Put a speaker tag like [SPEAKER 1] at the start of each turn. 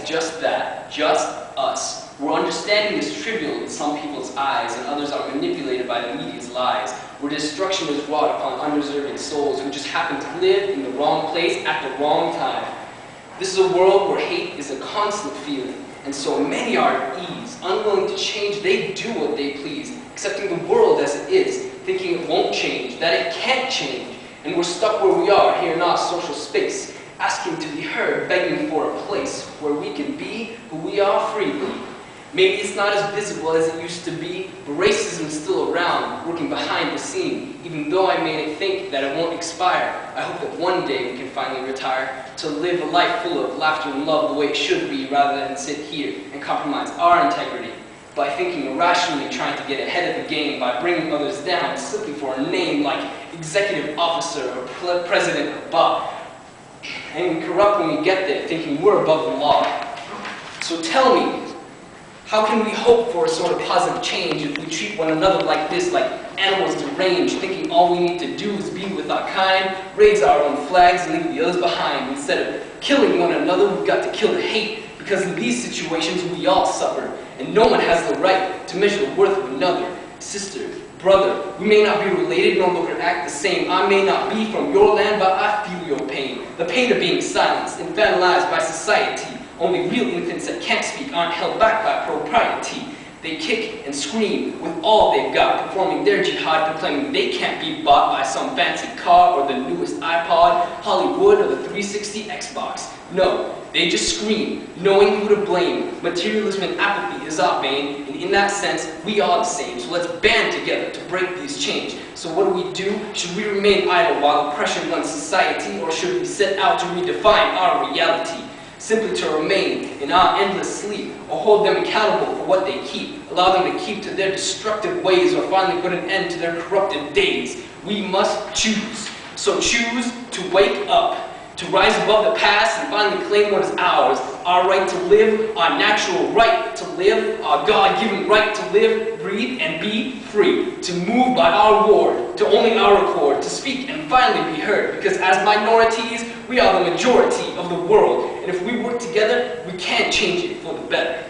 [SPEAKER 1] just that, just us. Where understanding is trivial in some people's eyes and others are manipulated by the media's lies. Where destruction is wrought upon undeserving souls who just happen to live in the wrong place at the wrong time. This is a world where hate is a constant feeling, and so many are at ease, unwilling to change. They do what they please, accepting the world as it is, thinking it won't change, that it can't change. And we're stuck where we are, here in our social space, asking to be heard, begging for a place where we can be who we are freely. Maybe it's not as visible as it used to be, but racism's still around, working behind the scene. Even though I made it think that it won't expire, I hope that one day we can finally retire to live a life full of laughter and love the way it should be, rather than sit here and compromise our integrity by thinking irrationally, trying to get ahead of the game by bringing others down simply for a name like executive officer or president or Bob. And we corrupt when we get there, thinking we're above the law. So tell me, how can we hope for a sort of positive change if we treat one another like this, like animals deranged, thinking all we need to do is be with our kind, raise our own flags, and leave the others behind? Instead of killing one another, we've got to kill the hate, because in these situations we all suffer, and no one has the right to measure the worth of another. Sister, brother, we may not be related nor look or act the same. I may not be from your land, but I feel your pain. The pain of being silenced, infantilized by society. Only real infants that can't speak aren't held back by propriety. They kick and scream with all they've got, performing their jihad, proclaiming they can't be bought by some fancy car or the newest iPod, Hollywood, or the 360 Xbox. No, they just scream, knowing who to blame. Materialism and apathy is our bane, and in that sense, we are the same. So let's band together to break these chains. So what do? Should we remain idle while oppression runs society, or should we set out to redefine our reality? Simply to remain in our endless sleep, or hold them accountable for what they keep, allow them to keep to their destructive ways, or finally put an end to their corrupted days. We must choose. So choose to wake up, to rise above the past and finally claim what is ours, our right to live, our natural right to live, our God-given right to live, breathe, and be free, to move by our ward, to only our accord, to speak and finally be heard, because as minorities, we are the majority of the world, and if we work together, we can change it for the better.